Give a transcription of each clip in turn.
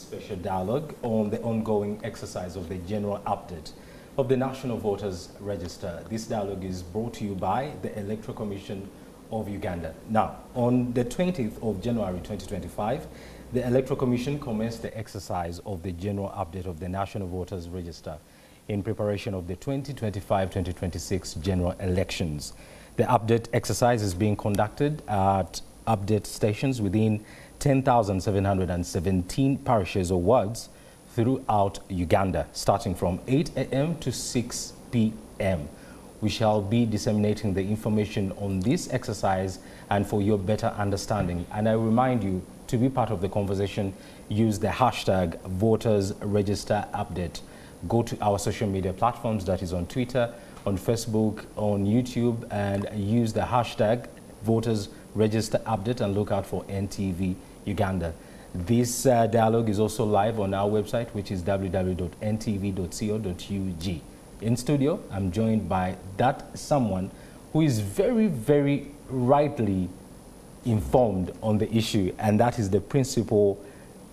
special dialogue on the ongoing exercise of the general update of the National Voters Register. This dialogue is brought to you by the Electoral Commission of Uganda. Now, on the 20th of January 2025, the Electoral Commission commenced the exercise of the general update of the National Voters Register in preparation of the 2025-2026 general elections. The update exercise is being conducted at update stations within 10,717 parishes or wards throughout Uganda, starting from 8 a.m. to 6 p.m. We shall be disseminating the information on this exercise and for your better understanding. And I remind you, to be part of the conversation, use the hashtag Voters Register Update. Go to our social media platforms, that is on Twitter, on Facebook, on YouTube, and use the hashtag Voters Register Update and look out for NTV Uganda. This dialogue is also live on our website, which is www.ntv.co.ug. In studio, I'm joined by that someone who is very, very rightly informed on the issue, and that is the Principal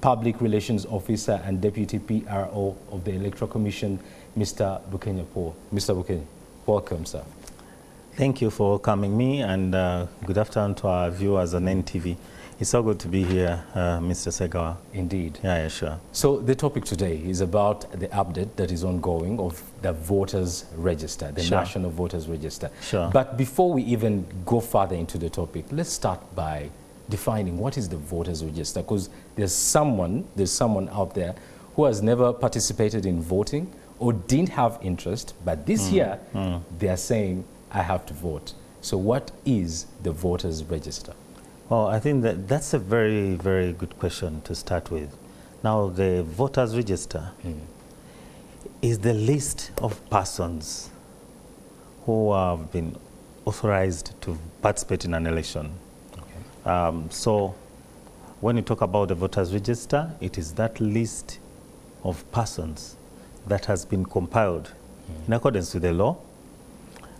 Public Relations Officer and Deputy PRO of the Electoral Commission, Mr. Bukenya Paul. Mr. Bukenya, welcome, sir. Thank you for welcoming me, and good afternoon to our viewers on NTV. It's so good to be here, Mr. Segawa. Indeed. Yeah, sure. So the topic today is about the update that is ongoing of the Voters Register, the National Voters Register. Sure. But before we even go further into the topic, let's start by defining what is the Voters Register, because there's someone out there who has never participated in voting or didn't have interest, but this year they are saying, I have to vote. So what is the Voters Register? Well, I think that's a very, very good question to start with. Now, the Voters Register is the list of persons who have been authorized to participate in an election. Okay. So when you talk about the Voters Register, it is that list of persons that has been compiled in accordance with the law.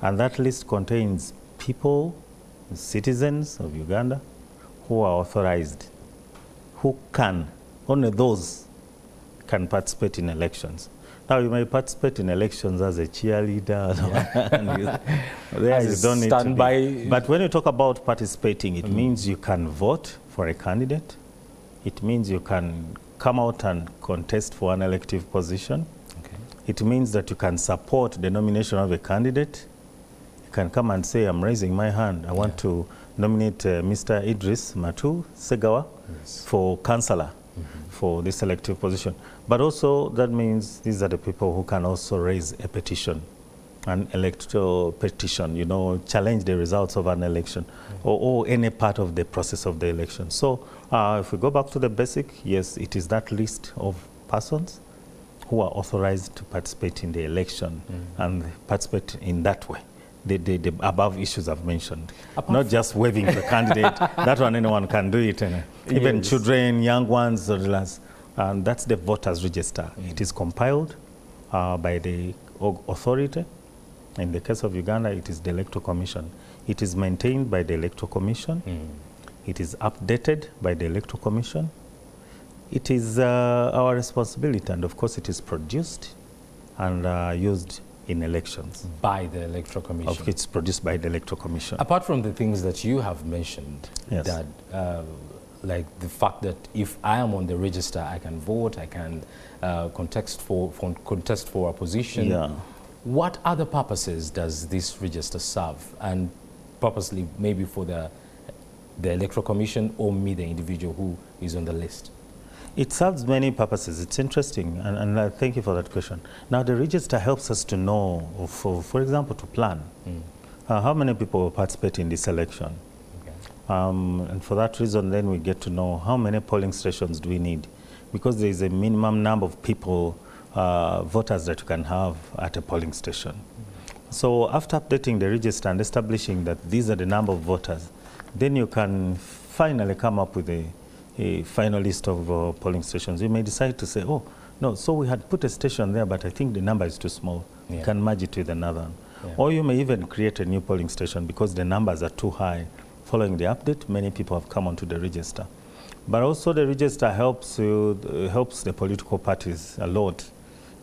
And that list contains people, citizens of Uganda, who are authorized, who can, only those can participate in elections. Now, you may participate in elections as a cheerleader. But when you talk about participating, it means you can vote for a candidate. It means you can come out and contest for an elective position. Okay. It means that you can support the nomination of a candidate. You can come and say, I'm raising my hand. I want to nominate Mr. Idris Matu Segawa for councillor for this elective position. But also that means these are the people who can also raise a petition, an electoral petition, you know, challenge the results of an election or any part of the process of the election. So if we go back to the basic, yes, it is that list of persons who are authorized to participate in the election and participate in that way. The above issues I've mentioned. Not just waving the candidate, that one anyone can do it. Even children, young ones, and that's the Voters Register. It is compiled by the authority. In the case of Uganda, it is the Electoral Commission. It is maintained by the Electoral Commission. It is updated by the Electoral Commission. It is our responsibility, and of course it is produced and used in elections. By the Electoral Commission. It's produced by the Electoral Commission. Apart from the things that you have mentioned, that like the fact that if I am on the register, I can vote, I can contest for a position. Yeah. What other purposes does this register serve? And purposely maybe for the Electoral Commission or me, the individual who is on the list? It serves many purposes. It's interesting, and thank you for that question. Now, the register helps us to know, for example, to plan how many people will participate in this election. Okay. And for that reason, then we get to know how many polling stations do we need, because there is a minimum number of people, voters that you can have at a polling station. So after updating the register and establishing that these are the number of voters, then you can finally come up with a final list of polling stations. You may decide to say, oh, no, so we had put a station there, but I think the number is too small. Yeah. You can merge it with another. Yeah. Or you may even create a new polling station because the numbers are too high. Following the update, many people have come onto the register. But also the register helps the political parties a lot.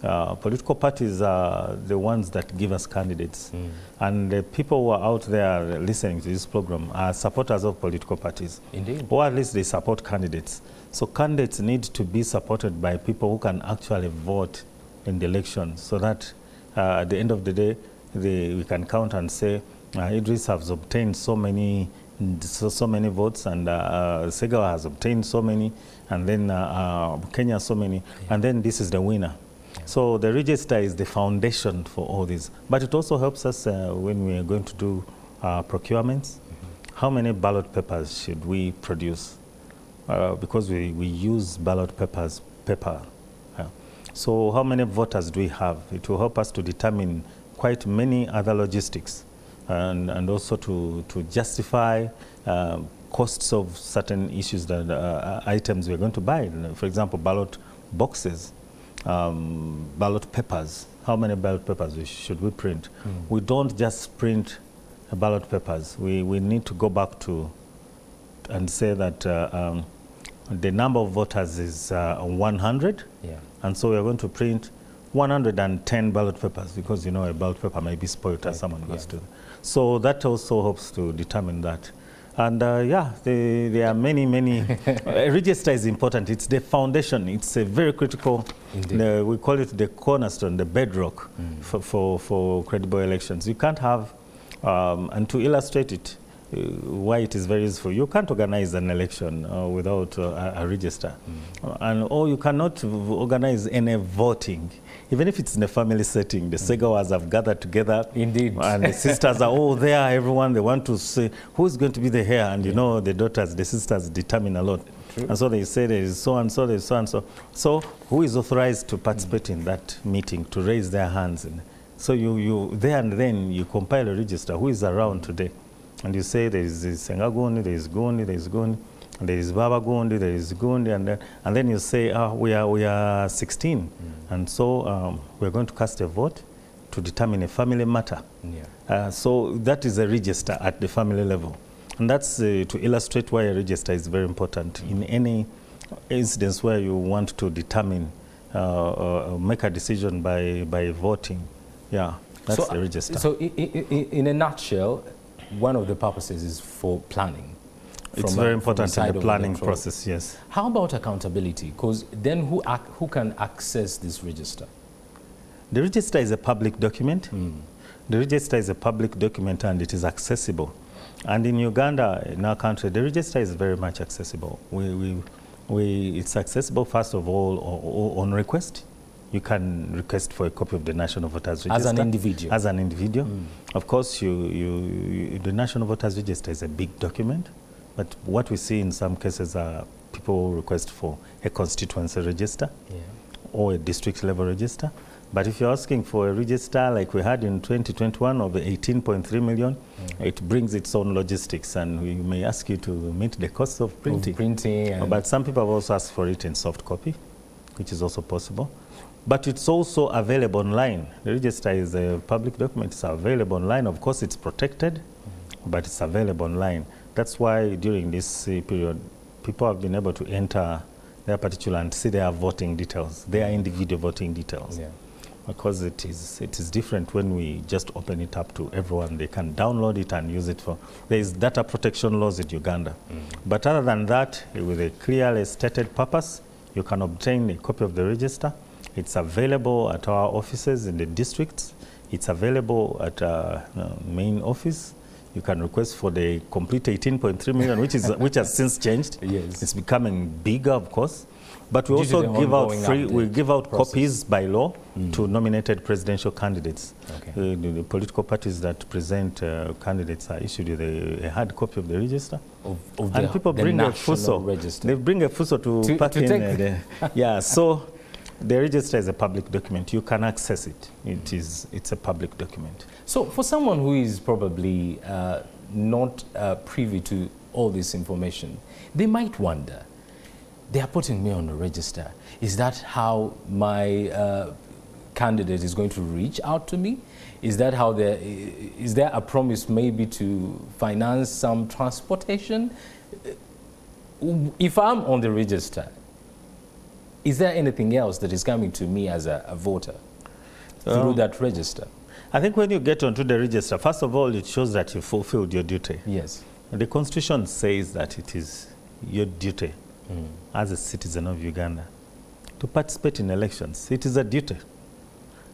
Political parties are the ones that give us candidates. And the people who are out there listening to this program are supporters of political parties. Indeed. Or at least they support candidates. So candidates need to be supported by people who can actually vote in the election, so that at the end of the day, we can count and say, Idris has obtained so many votes, and Segawa has obtained so many, and then Kenya so many, and then this is the winner. So the register is the foundation for all this. But it also helps us when we are going to do procurements. How many ballot papers should we produce? Because we use ballot paper. So how many voters do we have? It will help us to determine quite many other logistics, and also to justify costs of certain issues, that items we're going to buy. For example, ballot boxes, ballot papers. How many ballot papers should we print? We don't just print ballot papers. We need to go back to and say that the number of voters is 100. Yeah. And so we're going to print 110 ballot papers, because, you know, a ballot paper may be spoiled as someone goes to. So that also helps to determine that. And yeah, there are many. Register is important. It's the foundation. It's a very critical, we call it the cornerstone, the bedrock for credible elections. You can't have, and to illustrate it, why it is very useful, you can't organize an election without a register. Or you cannot organize any voting. Even if it's in a family setting, the Segawas have gathered together. Indeed. And the sisters are all there, everyone, they want to say who's going to be the heir. And you know, the daughters, the sisters determine a lot. True. And so they say there is so-and-so, there is so-and-so. So who is authorized to participate in that meeting, to raise their hands? So you there and then you compile a register, who is around today? And you say there is Sengagundi, there is Gundi, there is Gundi, there is Baba Gundi, there is Gundi, and then you say, we are 16, and so we're going to cast a vote to determine a family matter. Yeah. So that is a register at the family level, and that's to illustrate why a register is very important in any instance where you want to determine, make a decision by voting. Yeah, that's the register. So in a nutshell, one of the purposes is for planning. It's very important in the planning process, yes. How about accountability? Because then who can access this register? The register is a public document. The register is a public document, and it is accessible. And in Uganda, in our country, the register is very much accessible. It's accessible, first of all, on request. You can request for a copy of the National Voters Register. As an individual? As an individual. Of course, the National Voters Register is a big document, but what we see in some cases are people request for a constituency register or a district level register. But if you're asking for a register like we had in 2021 of 18.3 million, it brings its own logistics, and we may ask you to meet the cost of printing. But some people have also asked for it in soft copy, which is also possible. But it's also available online. The register is a public document. It's available online. Of course, it's protected, but it's available online. That's why during this period, people have been able to enter their particular and see their voting details, their individual voting details. Yeah. Because it is different when we just open it up to everyone. They can download it and use it for. There is data protection laws in Uganda. But other than that, with a clearly stated purpose, you can obtain a copy of the register. It's available at our offices in the districts. It's available at our main office. You can request for the complete 18.3 million, which has since changed. Yes. It's becoming bigger, of course. But we also give out copies by law to nominated presidential candidates. Okay. The political parties that present candidates are issued with a hard copy of the register. And people bring a fuso. They bring a fuso to pack in. Yeah, so the register is a public document. You can access it. It's a public document. So for someone who is probably not privy to all this information, they might wonder, they are putting me on the register. Is that how my candidate is going to reach out to me? Is that how is there a promise maybe to finance some transportation? if I'm on the register, is there anything else that is coming to me as a voter through that register? I think when you get onto the register, first of all, it shows that you fulfilled your duty. Yes. The Constitution says that it is your duty as a citizen of Uganda to participate in elections. It is a duty.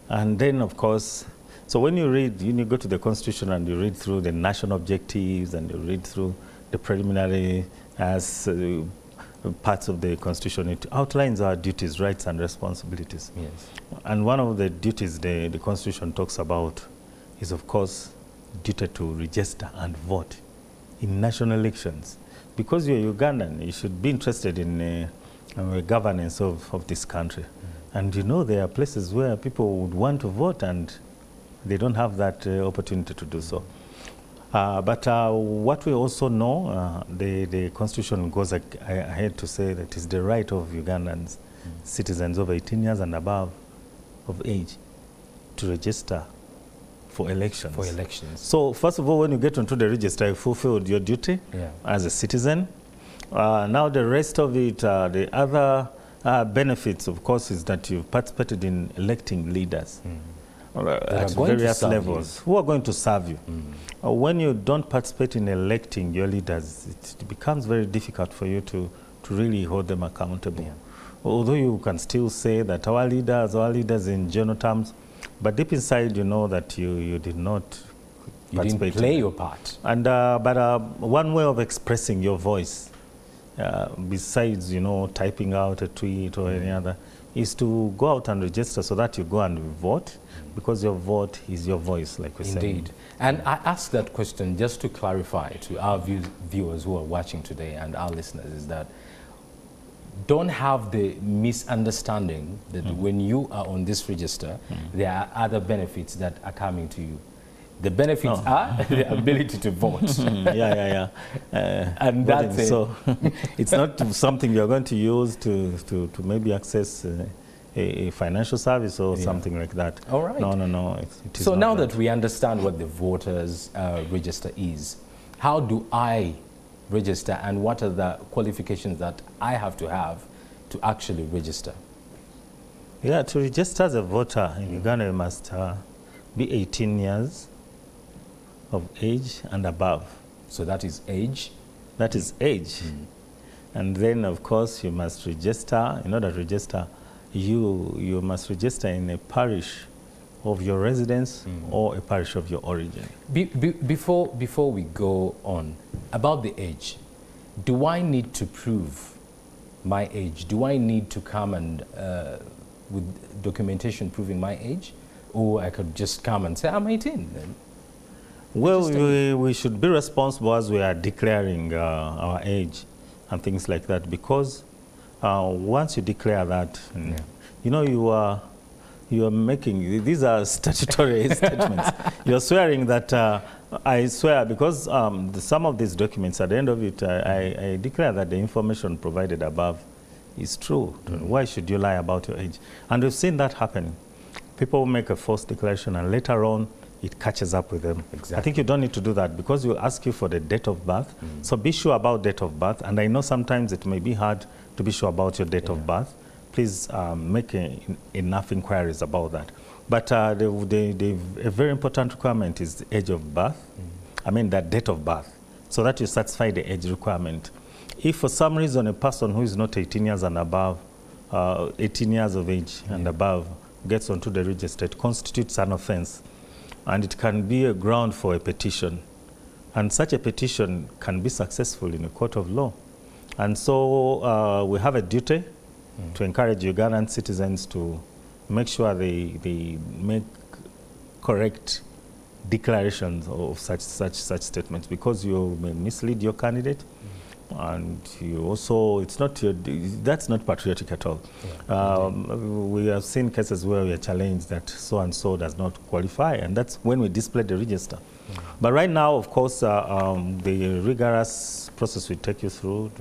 And then, of course, so when you read, you go to the Constitution and you read through the national objectives and you read through the preliminary as parts of the Constitution, it outlines our duties, rights, and responsibilities. Yes. And one of the duties the Constitution talks about is, of course, duty to register and vote in national elections. Because you're Ugandan, you should be interested in the governance of this country. And you know there are places where people would want to vote and they don't have that opportunity to do so. But what we also know, the Constitution goes ahead to say that it's the right of Ugandans, citizens over 18 years and above of age, to register for elections. For elections. So first of all, when you get onto the register, you fulfilled your duty as a citizen. Now the rest of it, the other benefits, of course, is that you've participated in electing leaders at various levels who are going to serve you. When you don't participate in electing your leaders, it becomes very difficult for you to really hold them accountable. Yeah. Although you can still say that our leaders in general terms, but deep inside you know that you did not participate. You didn't play your part. And but one way of expressing your voice, besides typing out a tweet or any other, is to go out and register so that you go and vote, because your vote is your voice, like we said. Indeed. And I ask that question just to clarify to our viewers who are watching today and our listeners, is that don't have the misunderstanding that when you are on this register, there are other benefits that are coming to you. The benefits are the ability to vote. And that's it. So it's not something you're going to use to maybe access a financial service or something like that. All right. No. It is so now that we understand what the voters register is, how do I register and what are the qualifications that I have to actually register? Yeah, to register as a voter in Uganda, you must be 18 years of age and above. So that is age? That is age. And then, of course, you must register. In order to register, you must register in a parish of your residence or a parish of your origin. Before we go on, about the age, do I need to prove my age? Do I need to come and with documentation proving my age? Or I could just come and say, I'm 18 then? Well, we should be responsible as we are declaring our age and things like that, because once you declare that, you are making, these are statutory statements. You're swearing that, I swear, because some of these documents, at the end of it, I declare that the information provided above is true. Why should you lie about your age? And we've seen that happen. People make a false declaration and later on, it catches up with them. Exactly. I think you don't need to do that, because we'll ask you for the date of birth. So be sure about date of birth. And I know sometimes it may be hard to be sure about your date of birth. Please make enough inquiries about that. But a very important requirement is the age of birth. I mean, that date of birth, so that you satisfy the age requirement. If for some reason a person who is not 18 years and above, 18 years of age and above, gets onto the register, it constitutes an offense. And it can be a ground for a petition. And such a petition can be successful in a court of law. And so we have a duty to encourage Ugandan citizens to make sure they make correct declarations of such statements, because you may mislead your candidate. And you also, that's not patriotic at all. We have seen cases where we are challenged that so-and-so does not qualify, and that's when we display the register. But right now, of course, the rigorous process we take you through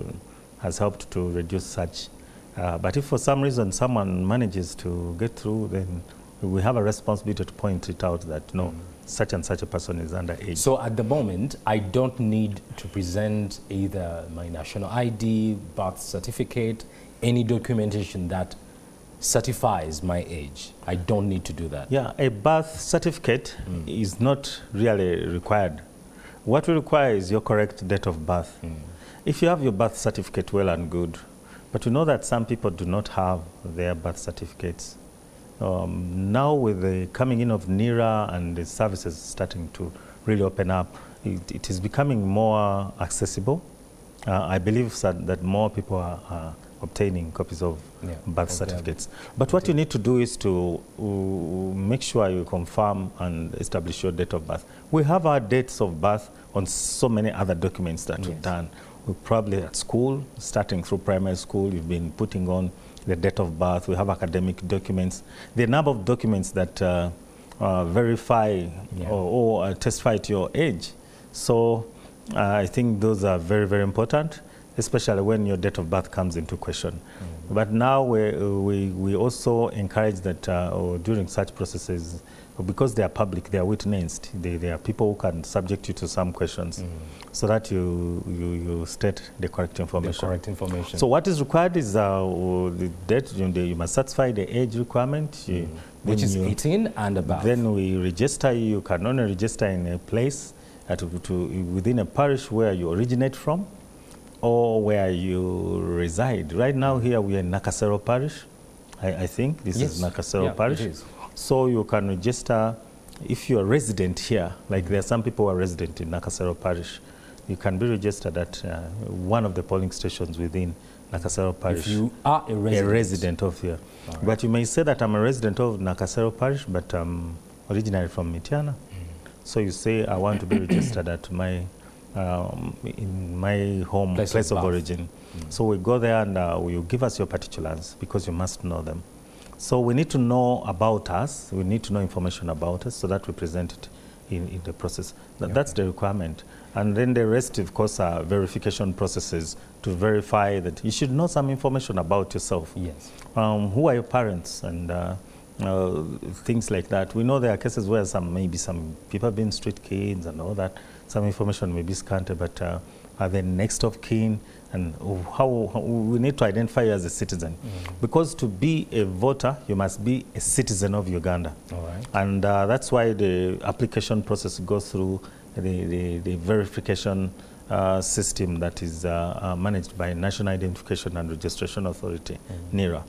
has helped to reduce such. But if for some reason someone manages to get through, then we have a responsibility to point it out that, no, such and such a person is underage. So at the moment, I don't need to present either my national ID, birth certificate, any documentation that certifies my age. I don't need to do that. Yeah, a birth certificate is not really required. What we require is your correct date of birth. If you have your birth certificate, well and good. But you know that some people do not have their birth certificates. Now with the coming in of NERA and the services starting to really open up, it is becoming more accessible. I believe that more people are obtaining copies of birth certificates. But what you need to do is to make sure you confirm and establish your date of birth. We have our dates of birth on so many other documents that we've done. We're probably at school, starting through primary school, you've been putting on the date of birth. We have academic documents. The number of documents that verify or testify to your age. So I think those are very, very important, especially when your date of birth comes into question. But now we also encourage that during such processes, because they are public, they are witnessed, they are people who can subject you to some questions so that you state the correct information. The correct information. So what is required is the date, you must satisfy the age requirement. Which is 18 and above. Then we register you. You can only register in a place within a parish where you originate from or where you reside. Right now here we are in Nakasero Parish. I think this is Nakasero Parish. It is. So you can register if you are resident here, like there are some people who are resident in Nakasero Parish. You can be registered at one of the polling stations within Nakasero Parish. If you are a resident of here. Right. But you may say that I'm a resident of Nakasero Parish, but I'm originally from Mityana. So you say, I want to be registered at my in my home place of origin. So we go there and you give us your particulars because you must know them. So we need to know about us. We need to know information about us so that we present it in the process. That's the requirement. And then the rest, of course, are verification processes to verify that you should know some information about yourself. Yes. Who are your parents and things like that. We know there are cases where maybe some people have been street kids and all that. Some information may be scanted, but are they next of kin? And how we need to identify you as a citizen. Because to be a voter, you must be a citizen of Uganda. All right. And that's why the application process goes through the verification system that is managed by National Identification and Registration Authority, NERA.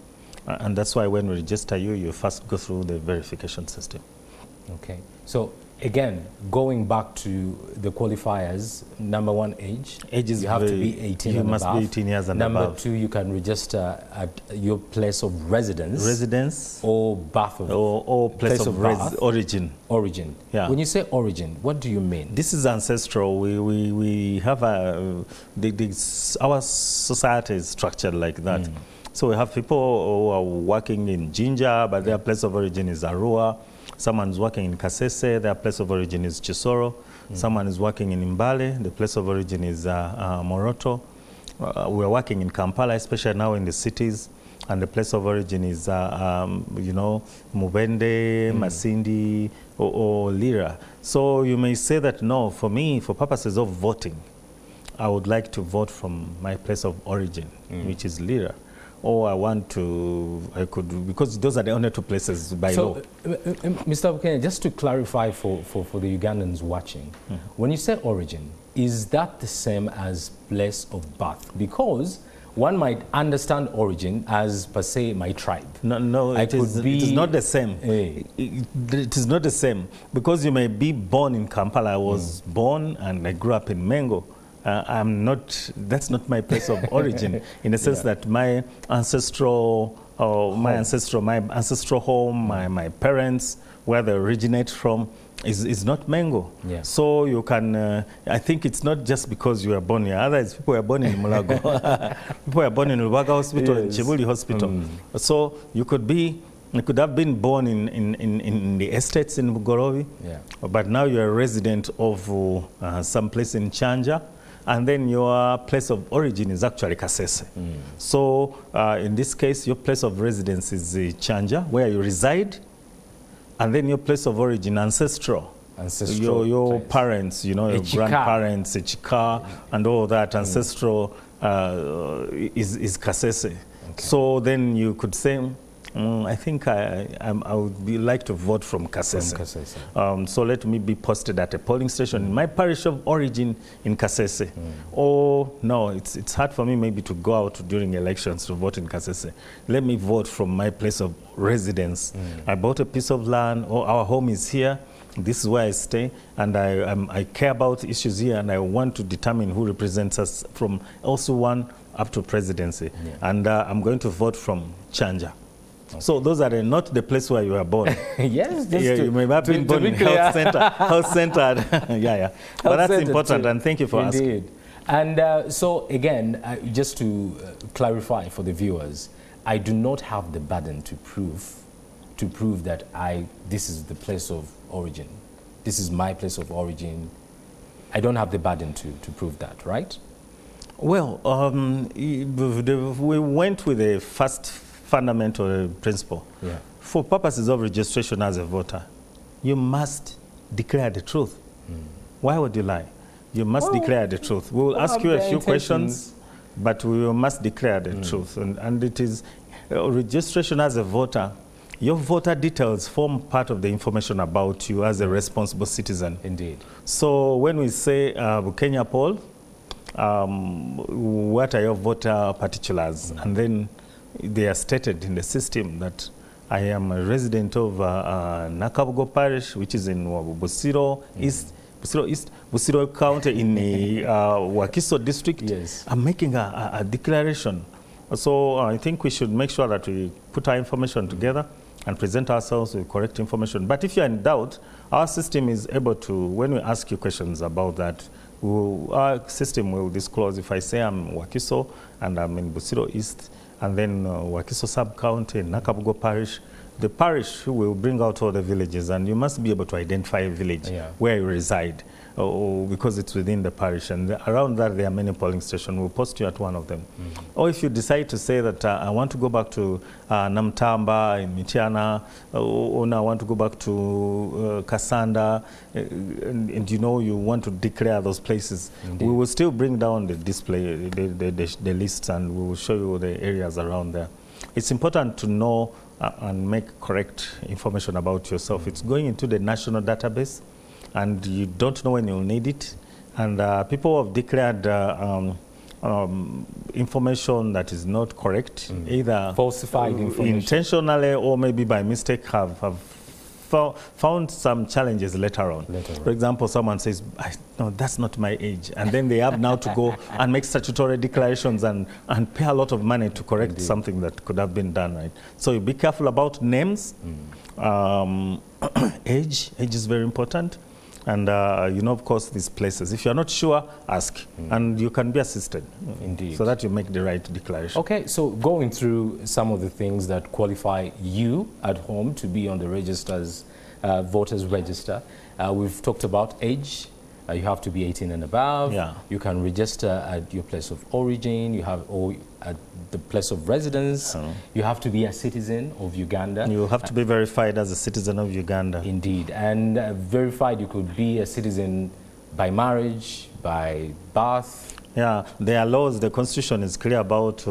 And that's why when we register you, you first go through the verification system. Okay. So again, going back to the qualifiers, number one, age. Age is you have to be 18 you and must above. be 18 years and number above. two, you can register at your place of residence. Or birth of or place of origin. Origin. Yeah. When you say origin, what do you mean? This is ancestral. We have our society is structured like that. So we have people who are working in Jinja, but their place of origin is Arua. Someone's working in Kasese, their place of origin is Chisoro. Someone is working in Mbale, the place of origin is Moroto. We're working in Kampala, especially now in the cities, and the place of origin is, you know, Mubende, Masindi, or Lira. So you may say that, no, for me, for purposes of voting, I would like to vote from my place of origin, which is Lira. Or I could, because those are the only two places by law. Mr. Bukene, just to clarify for the Ugandans watching, when you say origin, is that the same as place of birth? Because one might understand origin as, per se, my tribe. No, it is not the same. It is not the same. Because you may be born in Kampala. I was born and I grew up in Mengo. That's not my place of origin, in the sense that my ancestral home, my parents, where they originate from, is not Mengo. Yeah. So you can, I think it's not just because you were born here. Others, people were born in Mulago. People were born in Lubaga Hospital, and Chibuli Hospital. So you could have been born in the estates in Bugorovi, but now you're a resident of some place in Chanja. And then your place of origin is actually Kasese. So in this case, your place of residence is Chanja, where you reside. And then your place of origin, ancestral, Ancestral your ties. parents, you know, your grandparents, a chika, and all that ancestral is Kasese. Okay. So then you could say, I think I would like to vote from Kasese. So let me be posted at a polling station in my parish of origin in Kasese. Or no, it's hard for me maybe to go out during elections to vote in Kasese. Let me vote from my place of residence. I bought a piece of land, or our home is here. This is where I stay, and I care about issues here, and I want to determine who represents us from LC1 up to presidency. And I'm going to vote from Chanja. Okay. So those are not the place where you were born. Yes, you may have been born in health centered. But that's important, and thank you for asking. And so again, just to clarify for the viewers, I do not have the burden to prove that this is the place of origin. This is my place of origin. I don't have the burden to prove that, right? Well, we went with a first fundamental principle. For purposes of registration as a voter, you must declare the truth. Why would you lie? You must declare the truth. We will ask you a few questions, but we must declare the truth. And it is registration as a voter. Your voter details form part of the information about you as a responsible citizen. Indeed. So when we say Kenya Paul, what are your voter particulars? And then they are stated in the system that I am a resident of Nakabugo Parish, which is in Busiro East, Busiro County in the Wakiso district. Yes. I'm making a declaration. So I think we should make sure that we put our information together and present ourselves with correct information. But if you're in doubt, our system is able to, when we ask you questions about that, our system will disclose. If I say I'm Wakiso and I'm in Busiro East, and then Wakiso Sub-County, Nakabugo Parish, the parish will bring out all the villages, and you must be able to identify a village where you reside, because it's within the parish. And around that, there are many polling stations. We'll post you at one of them. Or if you decide to say that I want to go back to Namtamba in Michiana, or I want to go back to Kasanda, and you know you want to declare those places, we will still bring down the display, the lists, and we will show you the areas around there. It's important to know and make correct information about yourself. It's going into the national database, and you don't know when you'll need it. And people have declared information that is not correct, either falsified information, intentionally or maybe by mistake, have found some challenges later on. For example, someone says, no, that's not my age. And then they have now to go and make statutory declarations and pay a lot of money to correct something that could have been done, right? So you be careful about names. Age is very important. And, you know, of course, these places. If you're not sure, ask. And you can be assisted. Indeed. So that you make the right declaration. Okay, so going through some of the things that qualify you at home to be on the registers, voters register. We've talked about age. You have to be 18 and above. You can register at your place of origin. You have at the place of residence. You have to be a citizen of Uganda. You have to be verified as a citizen of Uganda. Indeed. And verified, you could be a citizen by marriage, by birth. Yeah, there are laws. The Constitution is clear about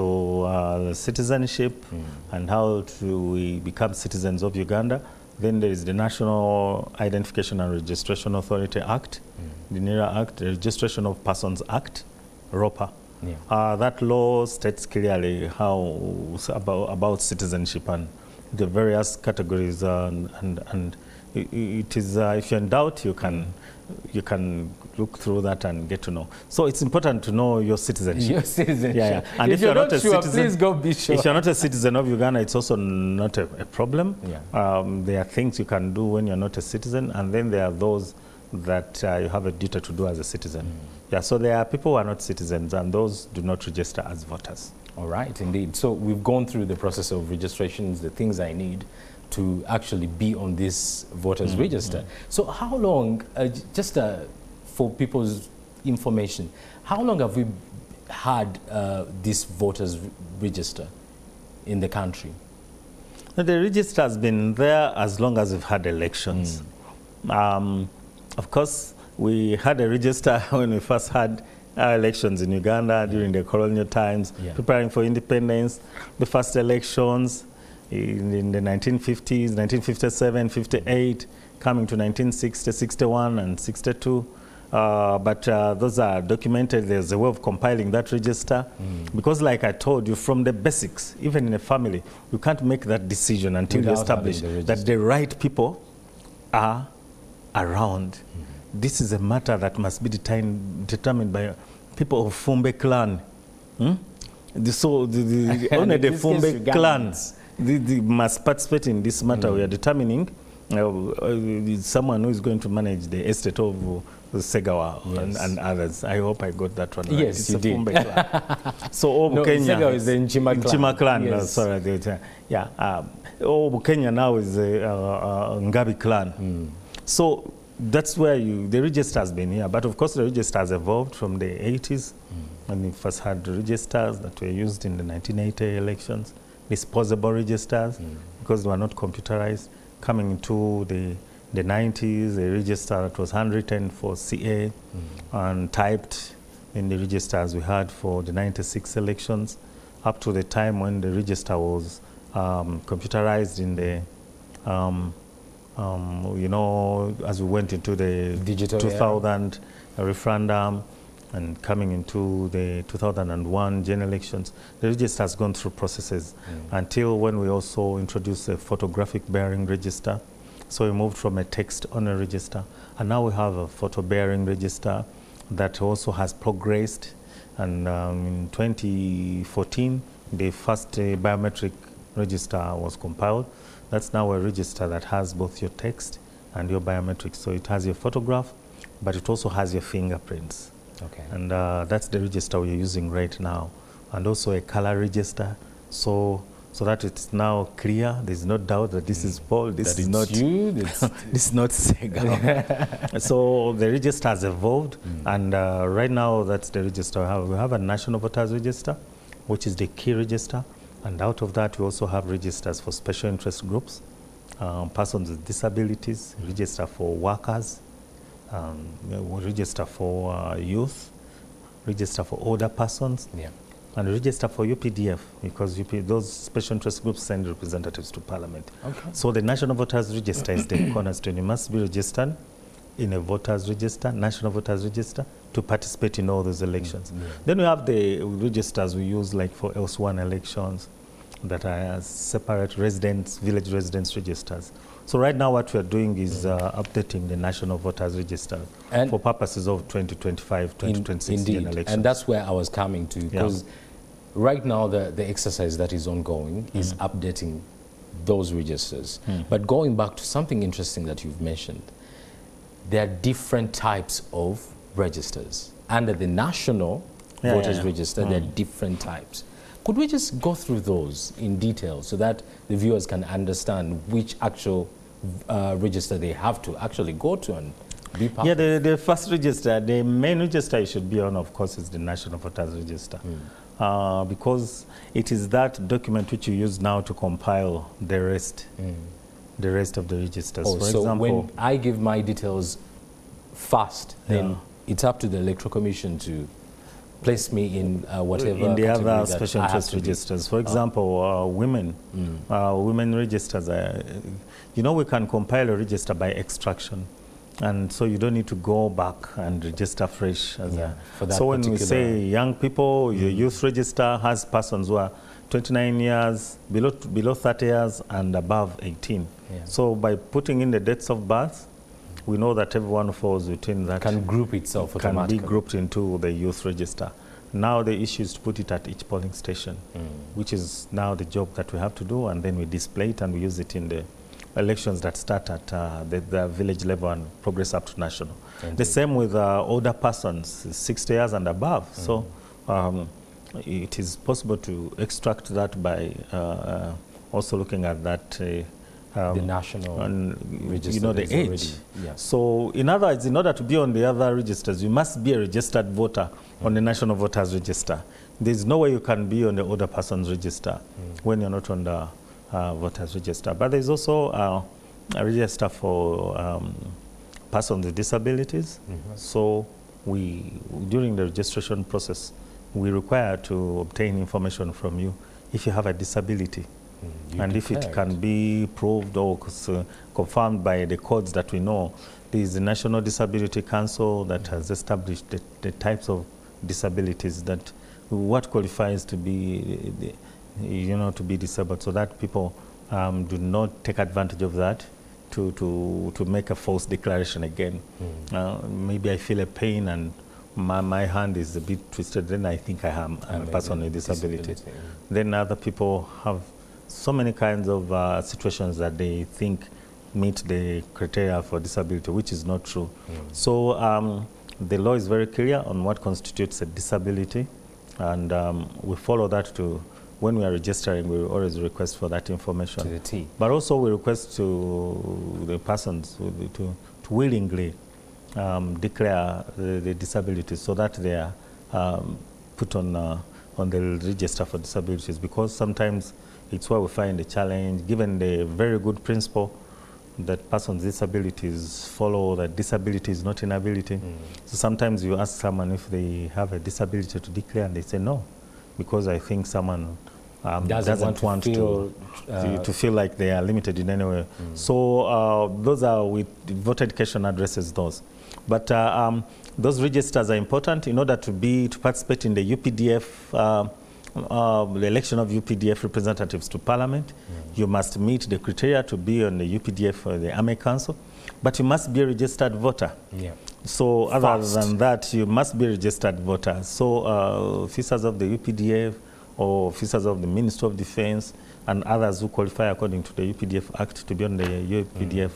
citizenship and how we become citizens of Uganda. Then there is the National Identification and Registration Authority Act, the NIRA Act, the Registration of Persons Act, ROPA. That law states clearly how about citizenship and the various categories, and it is if you're in doubt, you can look through that and get to know. So it's important to know your citizenship. Your citizenship. And if you're not a sure, citizen, please go be sure. If you're not a citizen of Uganda, it's also not a problem. There are things you can do when you're not a citizen, and then there are those that you have a duty to do as a citizen. So there are people who are not citizens, and those do not register as voters. All right, indeed. So we've gone through the process of registrations, the things I need to actually be on this voters register. So how long, just for people's information, how long have we had this voters register in the country? The register has been there as long as we've had elections. Of course, we had a register when we first had our elections in Uganda during the colonial times, preparing for independence. The first elections in the 1950s, 1957, 58, coming to 1960, 61, and 62. But those are documented. There's a way of compiling that register. Because like I told you, from the basics, even in a family, you can't make that decision until you establish that the right people are around. This is a matter that must be determined by people of Fumbe clan. Only the Fumbe clans must participate in this matter. We are determining someone who is going to manage the estate of Segawa and others. I hope I got that one right. Yes, it's you a did. Fumbe clan. So Kenya Segawa is the Nchima clan. Yes. Sorry, Kenya now is Ngabi clan. So that's where the register has been here. But of course, the register has evolved from the 80s when we first had the registers that were used in the 1980 elections, disposable registers, because they were not computerized. Coming into the 90s, a register that was handwritten for CA and typed in the registers we had for the 96 elections, up to the time when the register was computerized in the you know, as we went into the digital 2000 referendum and coming into the 2001 general elections, the register has gone through processes until when we also introduced a photographic bearing register. So we moved from a text on a register, and now we have a photo bearing register that also has progressed. And in 2014, the first biometric register was compiled. That's now a register that has both your text and your biometrics. So it has your photograph, but it also has your fingerprints. Okay. And that's the register we're using right now. And also a color register, so that it's now clear. There's no doubt that this is Paul, this is not you, this is not Sega. So the register has evolved, and right now that's the register we have. We have a national voters register, which is the key register. And out of that, we also have registers for special interest groups, persons with disabilities, register for workers, register for youth, register for older persons, and register for UPDF, because those special interest groups send representatives to Parliament. Okay. So the National Voters Register is the cornerstone. You must be registered in a voters register, national voters register, to participate in all those elections. Then we have the registers we use like for L1 elections that are separate residents, village residents registers. So right now what we are doing is updating the national voters register for purposes of 2025, 2026 general elections. And that's where I was coming to, because right now the exercise that is ongoing is updating those registers. But going back to something interesting that you've mentioned, there are different types of registers. Under the national voters register, there are different types. Could we just go through those in detail so that the viewers can understand which actual register they have to actually go to and be part of? The first register, the main register you should be on, of course, is the National Voters Register. Because it is that document which you use now to compile the rest of the registers. For so example, when I give my details first, then it's up to the Electoral Commission to place me in whatever in the other special interest registers. For example, women registers. You know, we can compile a register by extraction, and so you don't need to go back and register fresh. So when we say young people, your youth register has persons who are 29 years, below 30 years, and above 18. So by putting in the dates of birth, we know that everyone falls within that. Can group itself automatically. Can be grouped into the youth register. Now the issue is to put it at each polling station, which is now the job that we have to do, and then we display it and we use it in the elections that start at the village level and progress up to national. Indeed. The same with older persons, 60 years and above. So it is possible to extract that by also looking at that the national register, you know, the age. So in other words, in order to be on the other registers, you must be a registered voter on the National Voters Register. There's no way you can be on the older person's register when you're not on the voters register. But there's also a register for persons with disabilities. So during the registration process, we require to obtain information from you if you have a disability. And if it can be proved or confirmed by the codes that we know, there is the National Disability Council that has established the types of disabilities that what qualifies to be, to be disabled, so that people do not take advantage of that to make a false declaration again. Maybe I feel a pain and my hand is a bit twisted, then I think I'm a person with disability. Then other people have so many kinds of situations that they think meet the criteria for disability, which is not true. So the law is very clear on what constitutes a disability, and we follow that to, when we are registering, we always request for that information. To the T. But also we request to the persons to willingly declare the disabilities so that they are put on the register for disabilities, because sometimes it's where we find the challenge, given the very good principle that persons with disabilities follow, that disability is not inability. So sometimes you ask someone if they have a disability to declare, and they say no, because I think someone doesn't want to feel like they are limited in any way. So those are, with voter education addresses those. But those registers are important in order to participate in the UPDF, the election of UPDF representatives to Parliament. You must meet the criteria to be on the UPDF or the Army Council, but you must be a registered voter. So other than that, you must be a registered voter. So officers of the UPDF or officers of the Ministry of Defense and others who qualify according to the UPDF Act to be on the UPDF,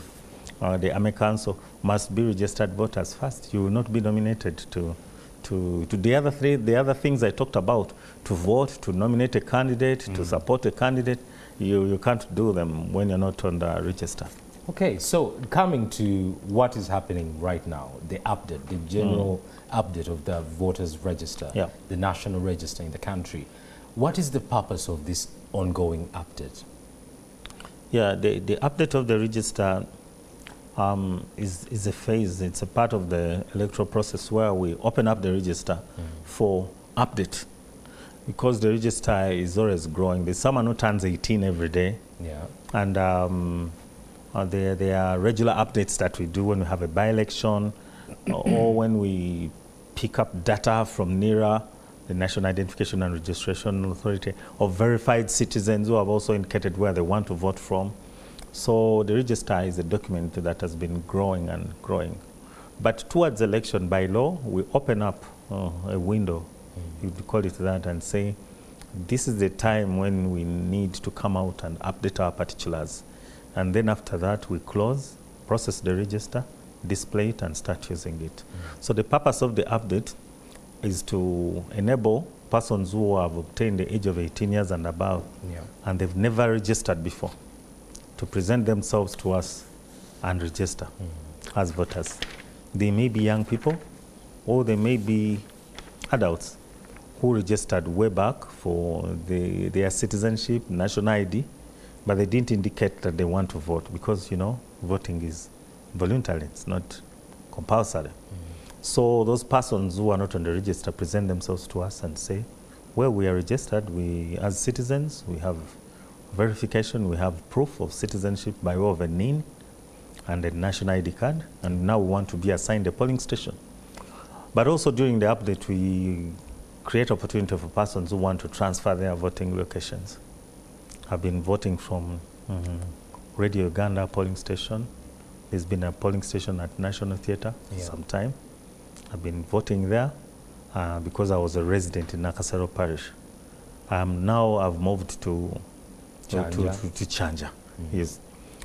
the Army Council, must be registered voters first. You will not be nominated to the other things I talked about, to vote, to nominate a candidate, to support a candidate. You can't do them when you're not on the register. Okay, so coming to what is happening right now, the update, the general update of the voters register, the national register in the country. What is the purpose of this ongoing update? Yeah, the update of the register is a phase. It's a part of the electoral process where we open up the register for update, because the register is always growing. There's someone who turns 18 every day, and there are regular updates that we do when we have a by-election or when we pick up data from NIRA, the National Identification and Registration Authority, of verified citizens who have also indicated where they want to vote from. So the register is a document that has been growing and growing. But towards election, by law, we open up a window, you call it that, and say, this is the time when we need to come out and update our particulars. And then after that, we close, process the register, display it, and start using it. So the purpose of the update is to enable persons who have obtained the age of 18 years and above, and they've never registered before, to present themselves to us and register as voters. They may be young people, or they may be adults who registered way back for their citizenship, national ID, but they didn't indicate that they want to vote, because, voting is voluntary, it's not compulsory. So those persons who are not on the register present themselves to us and say, well, we are registered, as citizens, we have verification, we have proof of citizenship by way of a NIN and a national ID card, and now we want to be assigned a polling station. But also during the update, we create opportunity for persons who want to transfer their voting locations. I've been voting from Radio Uganda polling station. There's been a polling station at National Theatre some time. I've been voting there because I was a resident in Nakasero Parish. Now I've moved to Chanja. Yes.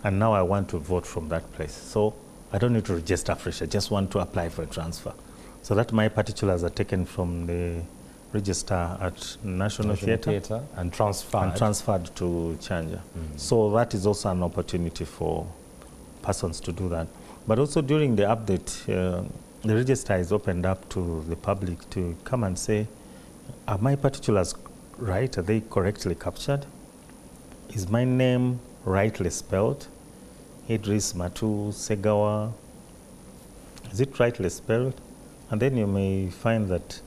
And now I want to vote from that place. So I don't need to register fresh. I just want to apply for a transfer. So that my particulars are taken from the register at National Theatre and transferred to Chanja. So that is also an opportunity for persons to do that. But also during the update, the register is opened up to the public to come and say, are my particulars right? Are they correctly captured? Is my name rightly spelled? Idris Matu Segawa, Is it rightly spelled? And then you may find that,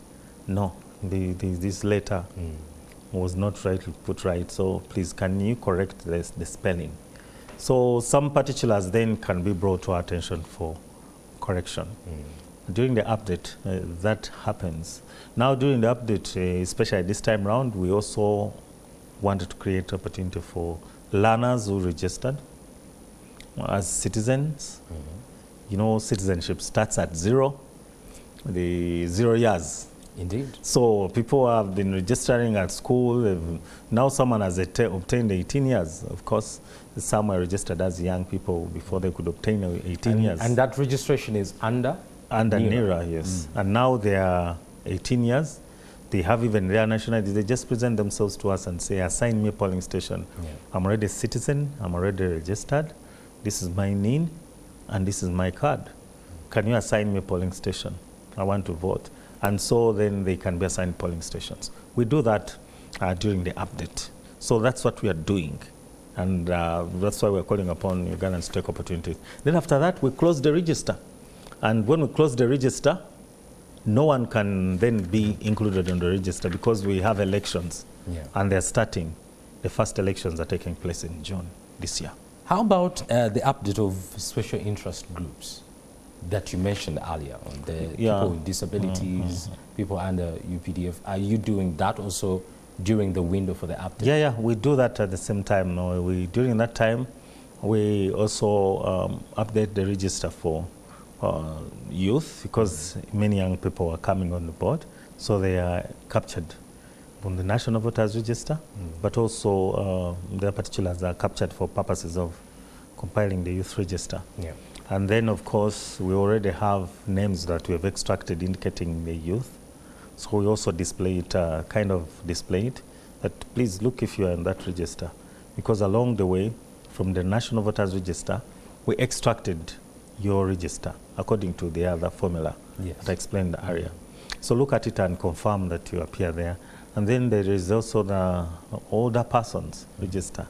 no, this letter was not rightly put right. So please, can you correct the spelling? So some particulars then can be brought to our attention for correction. During the update, that happens. Now during the update, especially this time round, we also wanted to create opportunity for learners who registered as citizens. You know, citizenship starts at 0 years. Indeed. So people have been registering at school. Now someone has obtained 18 years. Of course, some were registered as young people before they could obtain 18 years. And that registration is under NERA, yes. And now they are 18 years. They have even their nationality. They just present themselves to us and say, assign me a polling station. I'm already a citizen. I'm already registered. This is my name, and this is my card. Can you assign me a polling station? I want to vote. And so then they can be assigned polling stations. We do that during the update. So that's what we are doing. And that's why we're calling upon Ugandans to take opportunities. Then after that, we close the register. And when we close the register, no one can then be included in the register because we have elections. And they're starting. The first elections are taking place in June this year. How about the update of special interest groups that you mentioned earlier on, the people with disabilities, people under UPDF? Are you doing that also during the window for the update? Yeah, we do that at the same time. During that time, we also update the register for youth because many young people are coming on the board. So they are captured on the National Voters Register, but also their particulars are captured for purposes of compiling the youth register. And then, of course, we already have names that we have extracted indicating the youth. So we also display it, kind of display it, that please look if you are in that register. Because along the way, from the National Voters Register, we extracted your register according to the other formula that I explained earlier. So look at it and confirm that you appear there. And then there is also the older persons register,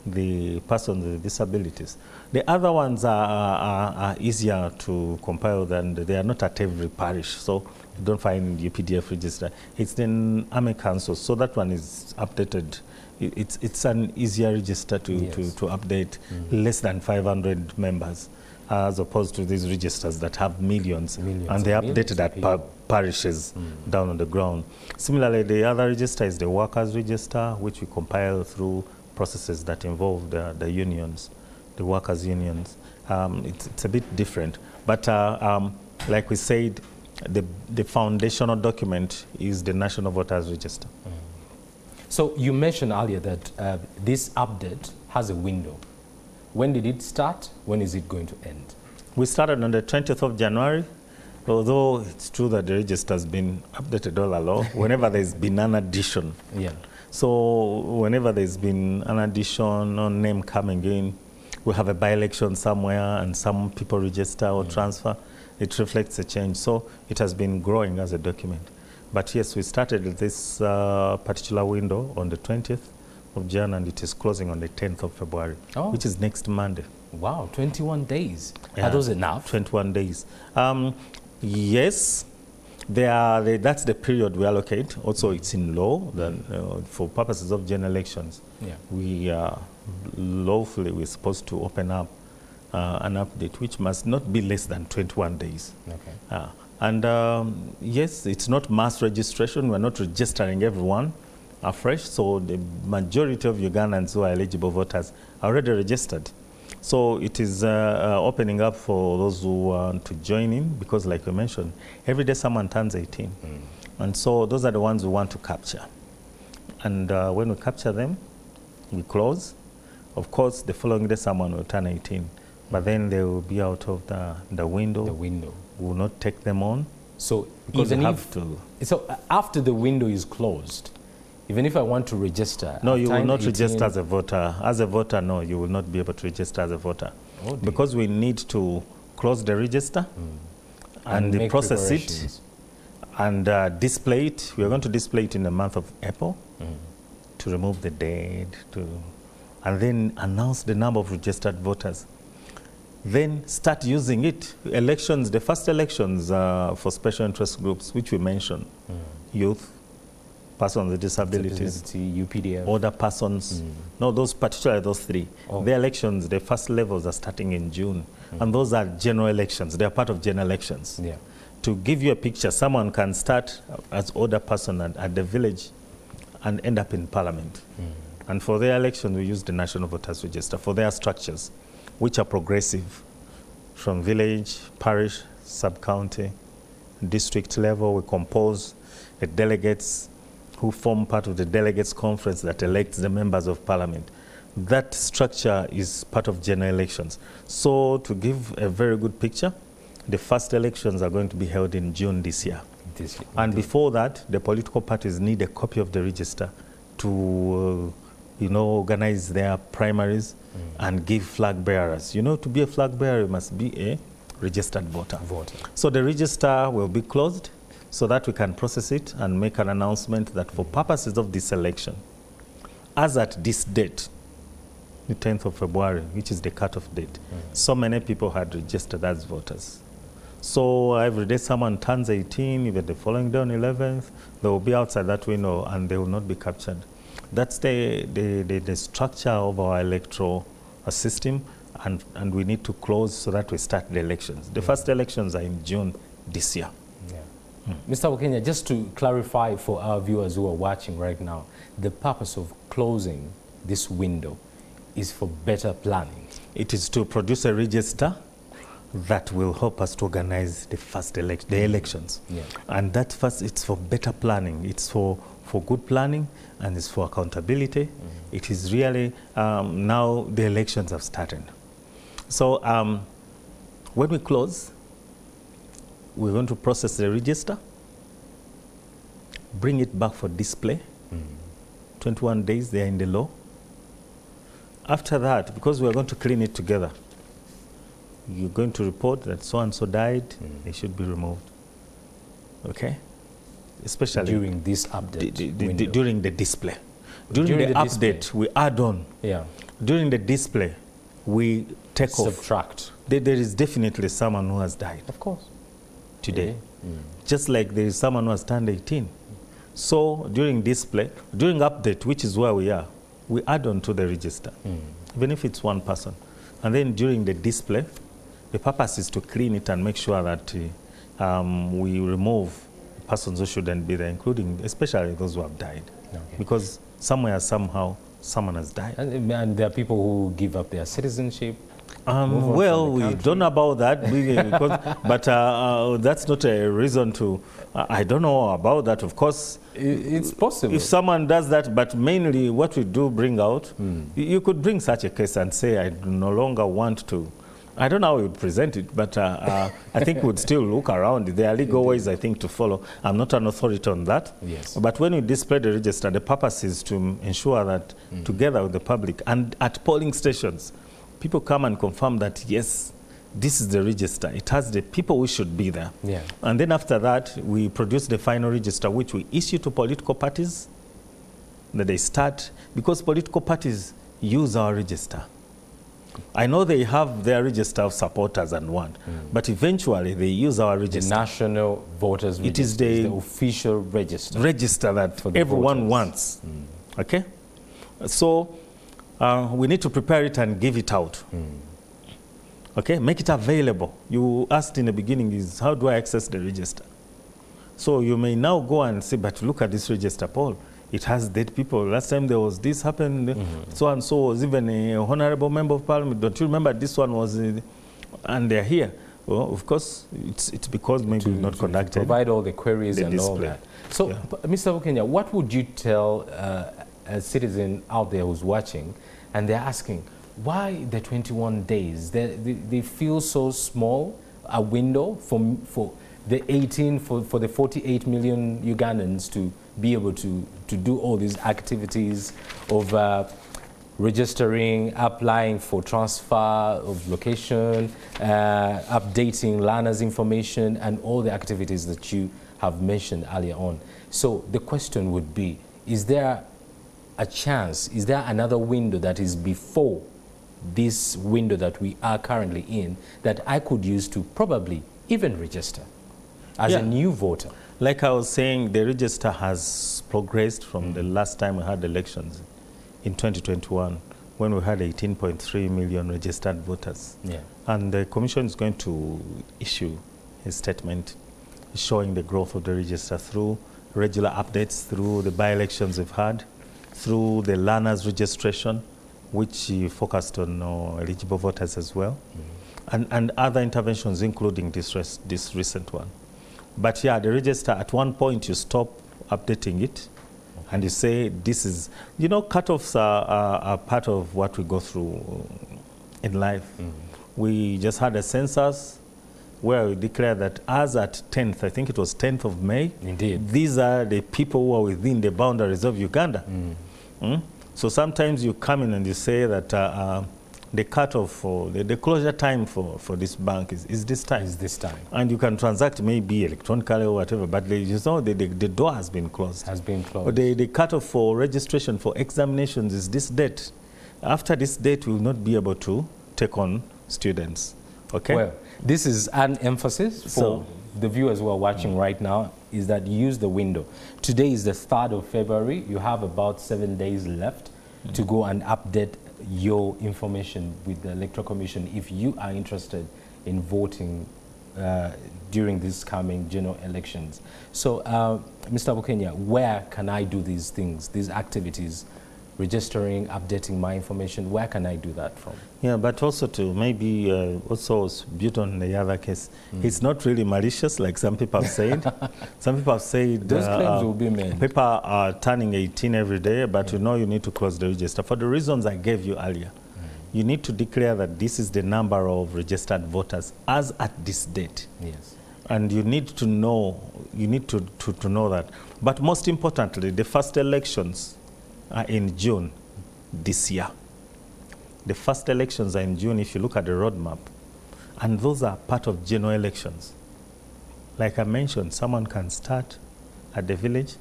the persons with disabilities. The other ones are easier to compile than they are not at every parish. So you don't find UPDF register. It's in Army Council, so that one is updated. It's an easier register to update, less than 500 members, as opposed to these registers that have millions and they're updated at parishes down on the ground. Similarly, the other register is the workers' register, which we compile through processes that involve the unions, the workers' unions. It's a bit different. But like we said, the foundational document is the National Voters Register. So you mentioned earlier that this update has a window. When did it start? When is it going to end? We started on the 20th of January, although it's true that the register has been updated all along, whenever there's been an addition. So whenever there's been an addition or name coming in, we have a by-election somewhere and some people register or transfer, it reflects a change. So it has been growing as a document. But yes, we started this particular window on the 20th of Jan, and it is closing on the 10th of February, which is next Monday. Wow, 21 days. Are those enough? 21 days. Yes, that's the period we allocate. Also, it's in law that for purposes of general elections, we lawfully we're supposed to open up an update, which must not be less than 21 days. And yes, it's not mass registration. We're not registering everyone afresh. So the majority of Ugandans who are eligible voters are already registered. So it is opening up for those who want to join in, because like you mentioned, every day someone turns 18. And so those are the ones we want to capture. And when we capture them, we close. Of course, the following day someone will turn 18. But then they will be out of the window. The window. We will not take them on. So even so after the window is closed, even if I want to register... No, you will not register as a voter. As a voter, no, you will not be able to register as a voter. Because we need to close the register and process it and display it. We are going to display it in the month of April to remove the date, and then announce the number of registered voters. then start using it. Elections, the first elections for special interest groups, which we mentioned, youth, persons with disabilities, UPDF, older persons, no, those particularly those three. The elections, the first levels are starting in June, and those are general elections. They are part of general elections. Yeah. To give you a picture, someone can start as older person at the village and end up in parliament. And for their election, we use the National Voters Register for their structures, which are progressive from village, parish, sub-county, district level. We compose the delegates who form part of the delegates conference that elects the members of parliament. That structure is part of general elections. So to give a very good picture, the first elections are going to be held in June this year. And before that, the political parties need a copy of the register to organize their primaries and give flag bearers. To be a flag bearer, you must be a registered voter. So the register will be closed so that we can process it and make an announcement that for purposes of this election, as at this date, the 10th of February, which is the cutoff date, so many people had registered as voters. So every day someone turns 18, even the following day on 11th, they will be outside that window and they will not be captured. That's the structure of our electoral system, and we need to close so that we start the elections. The first elections are in June this year. Mr. Wakenya, just to clarify for our viewers who are watching right now, the purpose of closing this window is for better planning. It is to produce a register that will help us to organize the elections. And that first, it's for better planning. It's for good planning, and it's for accountability. It is really, now the elections have started. So when we close, we're going to process the register, bring it back for display. 21 days, they are in the law. After that, because we're going to clean it together, you're going to report that so-and-so died, they should be removed. Okay? Especially during this update during the display. During the update, we add on. During the display, we take off. Subtract. There is definitely someone who has died. Of course. Today. Just like there is someone who has turned 18. So during display, during update, which is where we are, we add on to the register, even if it's one person. And then during the display, the purpose is to clean it and make sure that we remove persons who shouldn't be there, including especially those who have died. Because somewhere, somehow, someone has died. And there are people who give up their citizenship. Well, we don't know about that, but that's not a reason to, I don't know about that, of course. It's possible. If someone does that, but mainly what we do bring out, you could bring such a case and say, I no longer want to. I don't know how we would present it, but I think we'd still look around. There are legal ways, I think, to follow. I'm not an authority on that. But when we display the register, the purpose is to ensure that together with the public and at polling stations, people come and confirm that, yes, this is the register. It has the people who should be there. And then after that, we produce the final register, which we issue to political parties, that they start, because political parties use our register. I know they have their register of supporters and want, but eventually they use our register. The National Voters Register. It is the official register. Register that everyone wants. Okay? So we need to prepare it and give it out. Okay? Make it available. You asked in the beginning is, how do I access the register? So you may now go and say, but look at this register, Paul. It has dead people. Last time there was this happened, so-and-so was even a honorable member of parliament. Don't you remember this one was, and they're here. Well, of course, it's because maybe not conducted. To provide all the queries and all that. So, Mr. Wakenya, what would you tell a citizen out there who's watching, and they're asking, why the 21 days? They feel so small, a window for the 18, for the 48 million Ugandans to be able to do all these activities of registering, applying for transfer of location, updating learners' information, and all the activities that you have mentioned earlier on. So the question would be, is there a chance, is there another window that is before this window that we are currently in that I could use to probably even register as a new voter? Like I was saying, the register has progressed from the last time we had elections in 2021, when we had 18.3 million registered voters. Yeah. And the Commission is going to issue a statement showing the growth of the register through regular updates, through the by-elections we've had, through the learners registration, which focused on eligible voters as well, and other interventions, including this recent one. But yeah, the register, at one point you stop updating it, and you say this is, cutoffs are part of what we go through in life. We just had a census where we declared that as at 10th, I think it was 10th of May, indeed, these are the people who are within the boundaries of Uganda. So sometimes you come in and you say that the cutoff for the closure time for this bank is this time. Is this time. And you can transact maybe electronically or whatever, but the door has been closed. Has been closed. Or the cutoff for registration for examinations is this date. After this date, we will not be able to take on students. Okay? Well, this is an emphasis for the viewers who are watching right now, is that use the window. Today is the 3rd of February. You have about 7 days left to go and update your information with the Electoral Commission if you are interested in voting during these coming general elections. So, Mr. Bukenya, where can I do these things, these activities, registering, updating my information? Where can I do that from? Yeah, but also to maybe also build on the other case. It's not really malicious, like some people have said. Some people have said those claims will be made. People are turning 18 every day, but you need to close the register. For the reasons I gave you earlier, you need to declare that this is the number of registered voters as at this date. Yes. And you need to know, to know that. But most importantly, the first elections are in June this year. The first elections are in June if you look at the roadmap. And those are part of general elections. Like I mentioned, someone can start at the village,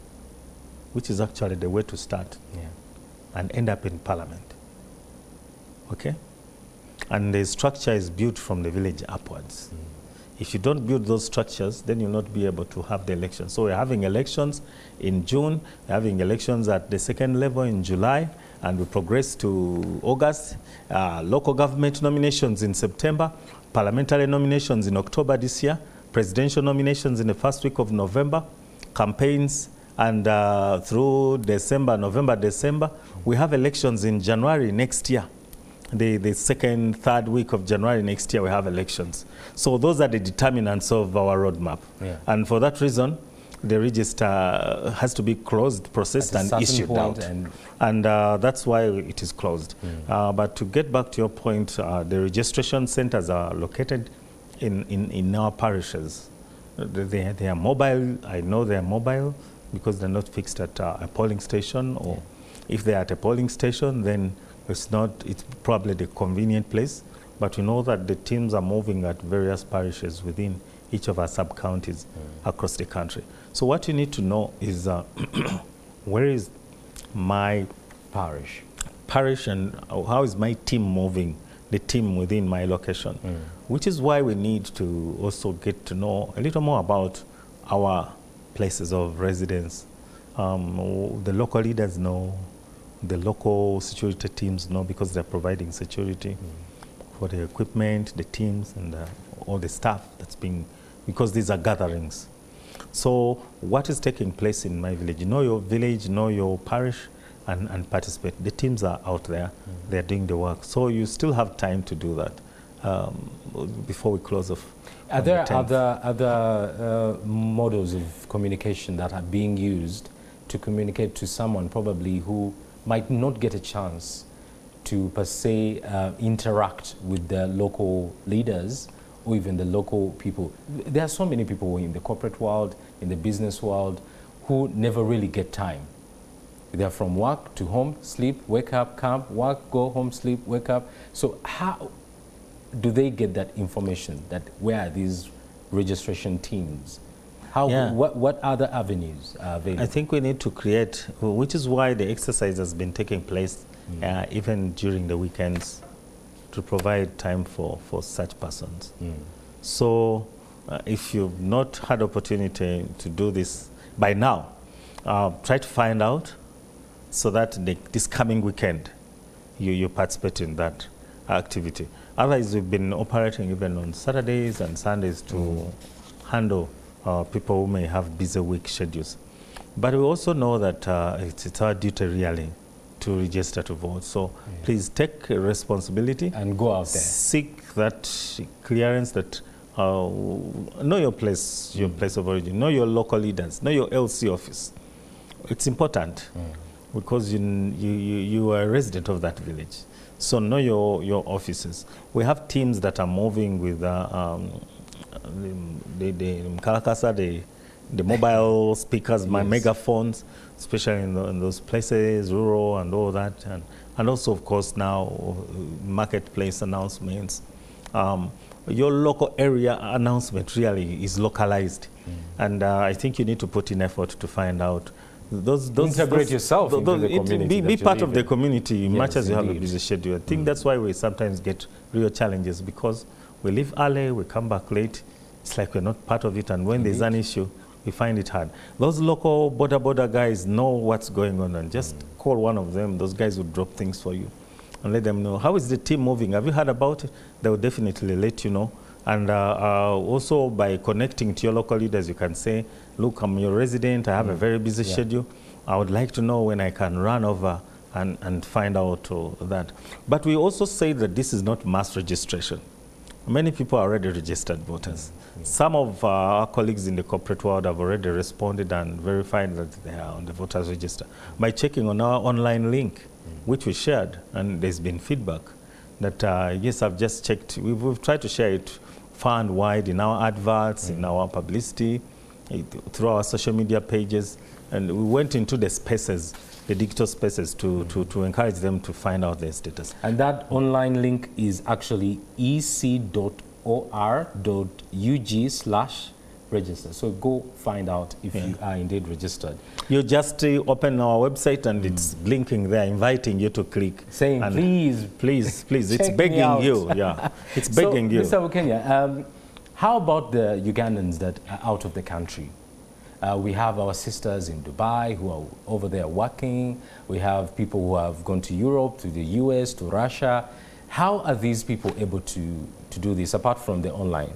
which is actually the way to start, and end up in parliament. Okay? And the structure is built from the village upwards. If you don't build those structures, then you'll not be able to have the elections. So we're having elections in June, we're having elections at the second level in July, and we progress to August, local government nominations in September, parliamentary nominations in October this year, presidential nominations in the first week of November, campaigns, and through December, November, December, we have elections in January next year. The second, third week of January next year, we have elections. So those are the determinants of our roadmap. Yeah. And for that reason, the register has to be closed, processed, and issued out. And that's why it is closed. But to get back to your point, the registration centers are located in our parishes. They are mobile. I know they are mobile because they're not fixed at a polling station. Or if they're at a polling station, then it's probably the convenient place, but we know that the teams are moving at various parishes within each of our sub-counties across the country. So what you need to know is where is my parish and how is my team moving, the team within my location, which is why we need to also get to know a little more about our places of residence. The local leaders know, the local security teams know because they're providing security for the equipment, the teams, and all the staff that's being, because these are gatherings. So what is taking place in my village? Know your village, know your parish, and participate. The teams are out there. They're doing the work. So you still have time to do that before we close off. Are there other models of communication that are being used to communicate to someone probably who might not get a chance to, per se, interact with the local leaders or even the local people? There are so many people in the corporate world, in the business world, who never really get time. They're from work to home, sleep, wake up, come, work, go home, sleep, wake up. So how do they get that information, that where are these registration teams? What other avenues are available? I think we need to create, which is why the exercise has been taking place even during the weekends. to provide time for such persons. So if you've not had opportunity to do this by now, try to find out so that this coming weekend you participate in that activity. Otherwise, we've been operating even on Saturdays and Sundays to handle people who may have busy week schedules. But we also know that it's our duty really to register to vote. So please take responsibility and go out there. Seek that clearance, that know your place of origin, know your local leaders, know your LC office. It's important because you are a resident of that village. So know your offices. We have teams that are moving with the Mkalakasa, the mobile speakers, my megaphones, especially in those places, rural and all that, and also, of course, now marketplace announcements. Your local area announcement really is localized, and I think you need to put in effort to find out integrate yourself into the community. Be part of the community, much as you have a busy schedule. I think that's why we sometimes get real challenges, because we leave early, we come back late. It's like we're not part of it, and when there's an issue, we find it hard. Those local border guys know what's going on, and just call one of them. Those guys will drop things for you and let them know. How is the team moving? Have you heard about it? They will definitely let you know. And also by connecting to your local leaders, you can say, look, I'm your resident, I have a very busy schedule. I would like to know when I can run over and find out that. But we also say that this is not mass registration. Many people are already registered voters. Some of our colleagues in the corporate world have already responded and verified that they are on the voters register by checking on our online link, which we shared, and there's been feedback that, yes, I've just checked. We've tried to share it far and wide in our adverts, in our publicity, through our social media pages, and we went into the spaces, the digital spaces, to encourage them to find out their status. And that online link is actually ec.or.ug/register. So go find out if you are indeed registered. You just open our website and it's blinking there, inviting you to click. Saying, please, it's begging you. Yeah, it's begging you. Mr. Bukenya, how about the Ugandans that are out of the country? We have our sisters in Dubai who are over there working. We have people who have gone to Europe, to the US, to Russia. How are these people able to do this, apart from the online?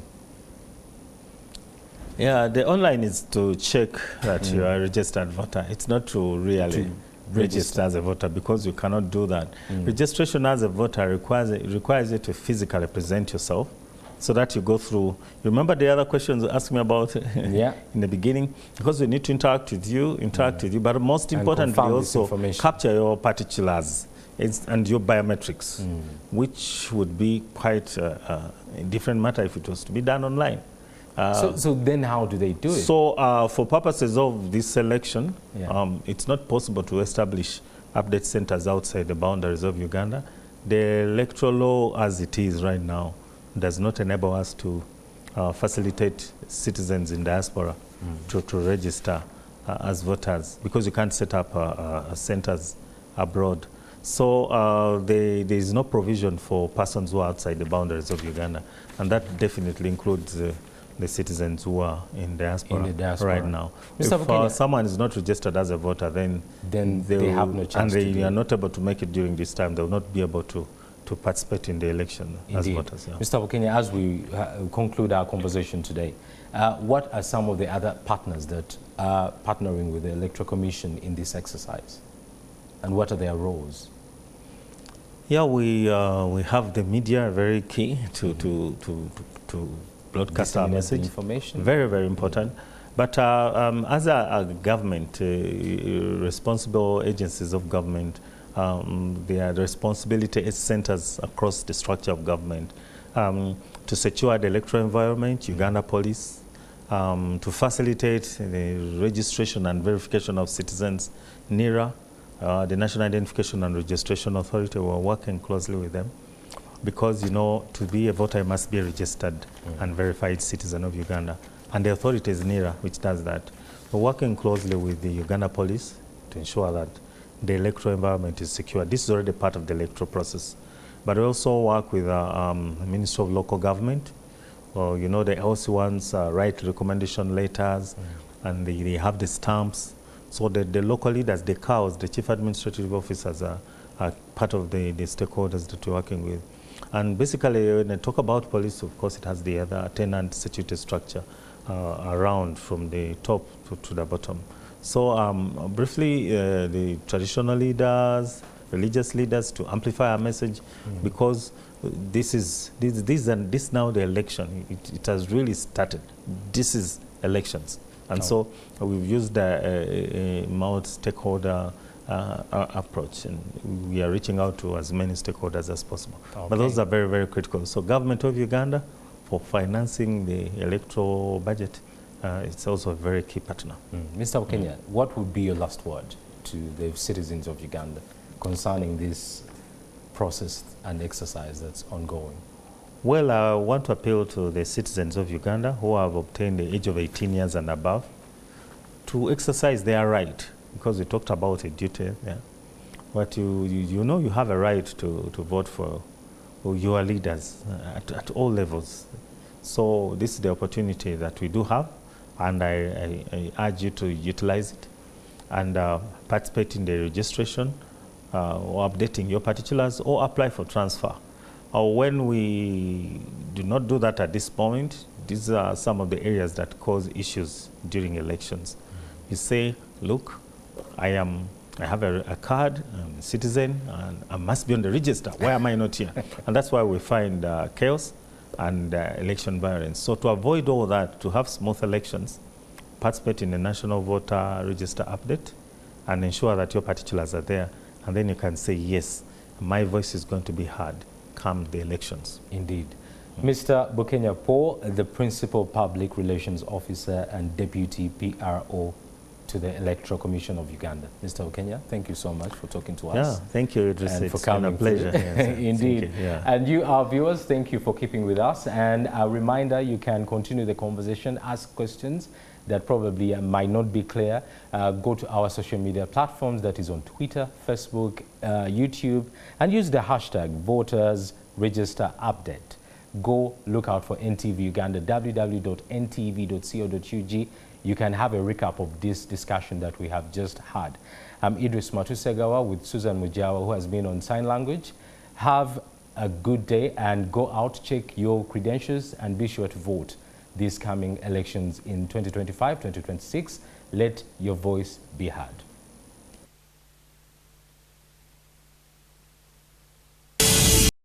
Yeah, the online is to check that you are a registered voter. It's not to really register as a voter, because you cannot do that. Registration as a voter requires you to physically present yourself, so that you go through. Remember the other questions you asked me about in the beginning? Because we need to interact with you, but most importantly, also capture your particulars and your biometrics, which would be quite a different matter if it was to be done online. So then how do they do it? So for purposes of this election, it's not possible to establish update centers outside the boundaries of Uganda. The electoral law as it is right now does not enable us to facilitate citizens in diaspora to register as voters, because you can't set up centers abroad. So there is no provision for persons who are outside the boundaries of Uganda, and that definitely includes the citizens who are in diaspora right now. If someone is not registered as a voter, then they have no chance, and they are not able to make it during this time. They will not be able to participate in the election as voters. Mr. Bukenya, as we conclude our conversation today, what are some of the other partners that are partnering with the Electoral Commission in this exercise, and what are their roles? Yeah, we have the media, very key to broadcast our message. Information. Very, very important. But as a government, responsible agencies of government, their responsibility is centers across the structure of government to secure the electoral environment, Uganda Police, to facilitate the registration and verification of citizens, NIRA, the National Identification and Registration Authority. We're working closely with them, because, you know, to be a voter, you must be a registered and verified citizen of Uganda. And the authority is NIRA, which does that. We're working closely with the Uganda Police to ensure that the electoral environment is secure. This is already part of the electoral process. But we also work with the Ministry of Local Government. You know, the LC ones write recommendation letters, and they have the stamps. So the local leaders, the CAOs, the chief administrative officers are part of the stakeholders that we're working with. And basically, when I talk about police, of course, it has the other tenant security structure around from the top to the bottom. So briefly, the traditional leaders, religious leaders, to amplify our message, because this now the election. It has really started. This is elections. And so we've used a multi-stakeholder approach, and we are reaching out to as many stakeholders as possible. Okay. But those are very, very critical. So government of Uganda, for financing the electoral budget, it's also a very key partner. Mr. Okenya, what would be your last word to the citizens of Uganda concerning this process and exercise that's ongoing? Well, I want to appeal to the citizens of Uganda who have obtained the age of 18 years and above to exercise their right, because we talked about a duty. Yeah. But you know you have a right to vote for your leaders at all levels. So this is the opportunity that we do have, and I urge you to utilize it and participate in the registration or updating your particulars or apply for transfer. When we do not do that at this point, these are some of the areas that cause issues during elections. You say, look, I have a card, I'm a citizen, and I must be on the register. Why am I not here? And that's why we find chaos and election violence. So to avoid all that, to have smooth elections, participate in the National Voter Register update and ensure that your particulars are there. And then you can say, yes, my voice is going to be heard come the elections. Indeed. Mr. Bukenya Paul, the Principal Public Relations Officer and Deputy PRO to the Electoral Commission of Uganda. Mr. Bukenya, thank you so much for talking to us. Yeah, thank you, Idris. And it's for coming. been a pleasure. Yes, Indeed. Yeah. And you, our viewers, thank you for keeping with us. And a reminder, you can continue the conversation, ask questions that probably might not be clear. Go to our social media platforms, that is on Twitter, Facebook, YouTube, and use the hashtag Voters Register Update. Go look out for NTV Uganda, www.ntv.co.ug. You can have a recap of this discussion that we have just had. I'm Idris Matusegawa with Susan Mujawa, who has been on sign language. Have a good day and go out, check your credentials, and be sure to vote these coming elections in 2025, 2026. Let your voice be heard.